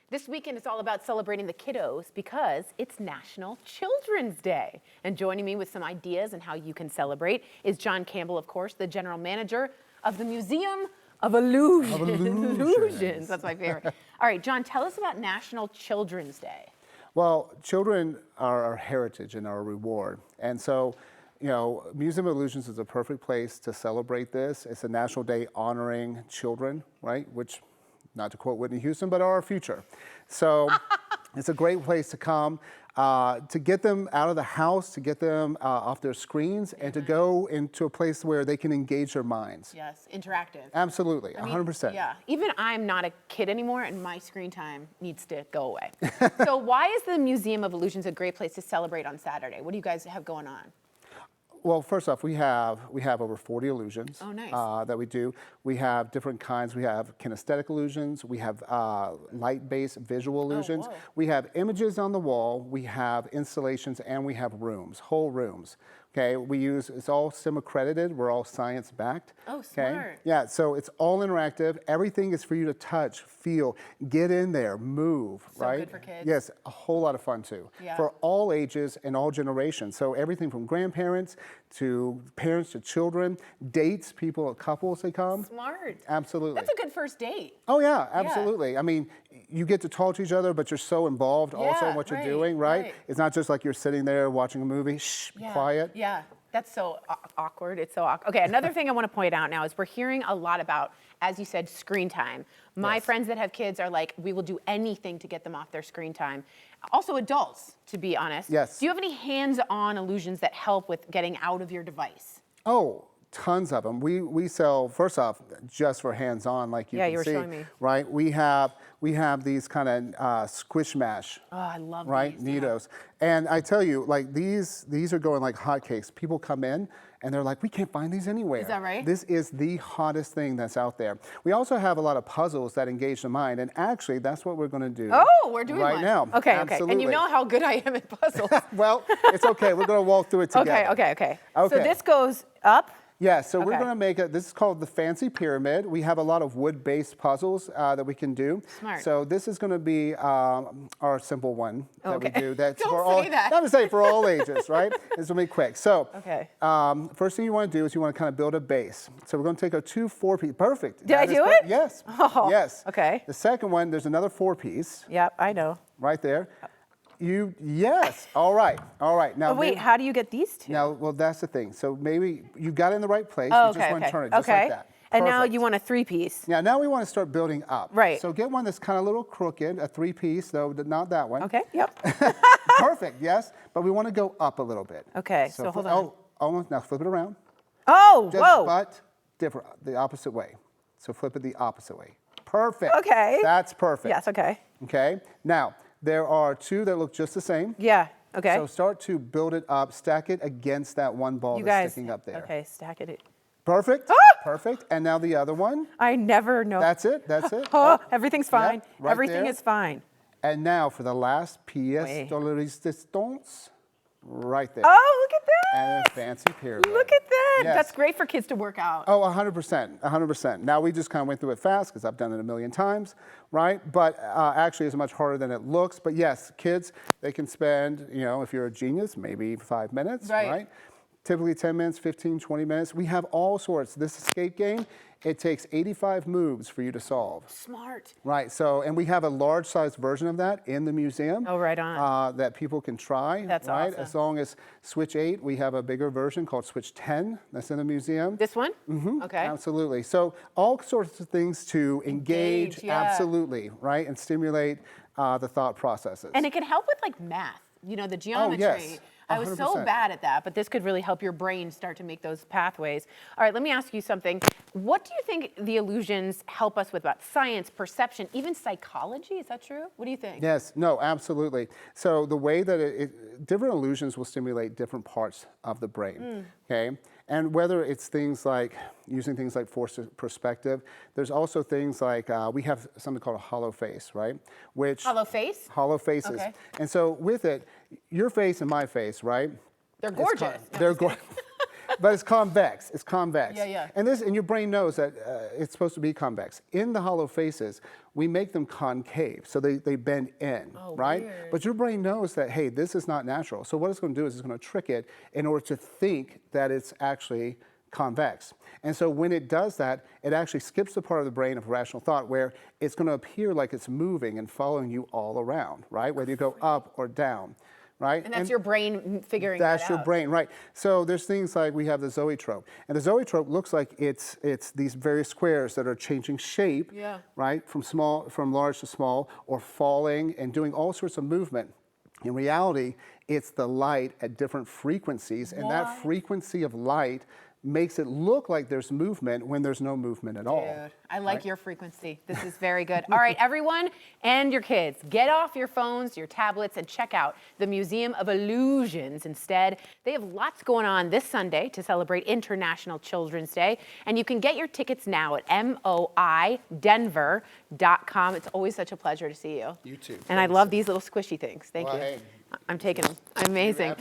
This weekend is all about celebrating the kiddos because it's National Children's Day. And joining me with some ideas on how you can celebrate is John Campbell, of course, the general manager of the Museum of Illusions. That's my favorite. All right, John, tell us about National Children's Day. Well, children are our heritage and our reward. And so, you know, Museum of Illusions is a perfect place to celebrate this. It's a national day honoring children, right? Which, not to quote Whitney Houston, but are our future. So it's a great place to come, to get them out of the house, to get them off their screens, and to go into a place where they can engage their minds. Yes, interactive. Absolutely, 100%. Yeah, even I'm not a kid anymore, and my screen time needs to go away. So why is the Museum of Illusions a great place to celebrate on Saturday? What do you guys have going on? Well, first off, we have over 40 illusions. Oh, nice. That we do. We have different kinds. We have kinesthetic illusions. We have light-based visual illusions. whoa. We have images on the wall. We have installations, and we have rooms, whole rooms. Okay, it's all STEM accredited. We're all science backed. Oh, okay? smart. Yeah, so it's all interactive. Everything is for you to touch, feel, get in there, move, So right? good for kids. Yes, a whole lot of fun too. Yeah. For all ages and all generations. So everything from grandparents to parents to children, dates, couples, they come. Smart. Absolutely. That's a good first date. Oh yeah, absolutely. I mean, you get to talk to each other, but you're so involved also Yeah, in what you're right, doing, right? right. It's not just like you're sitting there watching a movie, shh, be quiet. Yeah, that's so awkward. It's so awkward. Okay, another thing I want to point out now is we're hearing a lot about, as you said, screen time. My friends that have kids are like, we will do anything to get them off their screen time. Also adults, to be honest. Yes. Do you have any hands-on illusions that help with getting out of your device? Oh, tons of them. We sell, first off, just for hands-on, like you Yeah, can you were see, showing me. right? We have these kind of squish mash. Oh, I love Right, these. Neatos. And I tell you, like these are going like hotcakes. People come in and they're like, we can't find these anywhere. Is that right? This is the hottest thing that's out there. We also have a lot of puzzles that engage the mind, and actually that's what we're going to do. Oh, we're doing right one. now. Okay, Absolutely. okay. And you know how good I am at puzzles. Well, it's okay. We're going to walk through it together. Okay. So this goes up. Yeah, so we're Okay. going to make this is called the fancy pyramid. We have a lot of wood-based puzzles that we can do. Smart. So this is going to be our simple one that we Okay. do. That's Don't for say all, that. Not to say for all ages, right? This will be quick. So Okay. first thing you want to do is you want to kind of build a base. So we're going to take a 2 4-piece. Perfect. Did I That is do it? Yes. Oh, yes. okay. The second one, there's another 4-piece Yep, I know. right there. Yes. All right. Now But wait, maybe- how do you get these two? Now, well, that's the thing. So maybe you got it in the right place. Oh, you just okay, want to okay. turn it just Okay. like that. And now Perfect. you want a 3-piece. Yeah, now we want to start building up. Right. So get one that's kind of a little crooked, a 3-piece, though not that one. Okay, yep. Perfect, yes. But we want to go up a little bit. Okay, so hold on. Oh, almost. Now flip it around. Oh, Just, whoa. But different, the opposite way. So flip it the opposite way. Perfect. Okay. That's perfect. Yes, okay. Okay. Now, there are 2 that look just the same. Yeah, okay. So start to build it up, stack it against that one ball you that's guys, sticking up there. okay, stack it. Perfect. Ah! Perfect. And now the other one. I never know. That's it. Oh, everything's fine. right Everything there. is fine. And now for the last pièce Wait. de résistance, right there. Oh, look at that. And a fancy pyramid. Look at that. Yes. That's great for kids to work out. Oh, 100%, 100%. Now we just kind of went through it fast because I've done it a million times, right? But actually it's much harder than it looks. But yes, kids, they can spend, you know, if you're a genius, maybe 5 minutes, right? Typically 10 minutes, 15, 20 minutes. We have all sorts. This escape game, it takes 85 moves for you to solve. Smart. Right, so, and we have a large size version of that in the museum. Oh, right on. That people can try, That's right? awesome. As long as Switch 8, we have a bigger version called Switch 10 that's in the museum. This one? Mm-hmm. Okay. Absolutely. So all sorts of things to engage, yeah. absolutely, right? And stimulate the thought processes. And it can help with like math, you know, the geometry. yes. I was so 100%. bad at that, but this could really help your brain start to make those pathways. All right, let me ask you something. What do you think the illusions help us with about science, perception, even psychology? Is that true? What do you think? Yes, no, absolutely. So the way that different illusions will stimulate different parts of the brain, okay? And whether it's things like, using things like forced perspective, there's also things like, we have something called a hollow face, right? Which Hollow face? Hollow faces. Okay. And so with it, your face and my face, right? They're gorgeous. No, They're I'm just gorgeous. But it's convex. It's convex. Yeah. And your brain knows that it's supposed to be convex. In the hollow faces, we make them concave, so they bend in, right? Weird. But your brain knows that, hey, this is not natural. So what it's going to do is it's going to trick it in order to think that it's actually convex. And so when it does that, it actually skips the part of the brain of rational thought where it's going to appear like it's moving and following you all around, right? Whether you go up or down. Right? And that's your brain figuring that out. That's your brain, right. So there's things like we have the zoetrope. And the zoetrope looks like it's these various squares that are changing shape, right? From large to small, or falling and doing all sorts of movement. In reality, it's the light at different frequencies, and that frequency of light makes it look like there's movement when there's no movement at all. Dude, I like your frequency. This is very good. All right, everyone and your kids, get off your phones, your tablets, and check out the Museum of Illusions instead. They have lots going on this Sunday to celebrate International Children's Day, and you can get your tickets now at moidenver.com. It's always such a pleasure to see you. You too. And I love these little squishy things. Thank Well, you. hey. I'm taking them. Amazing.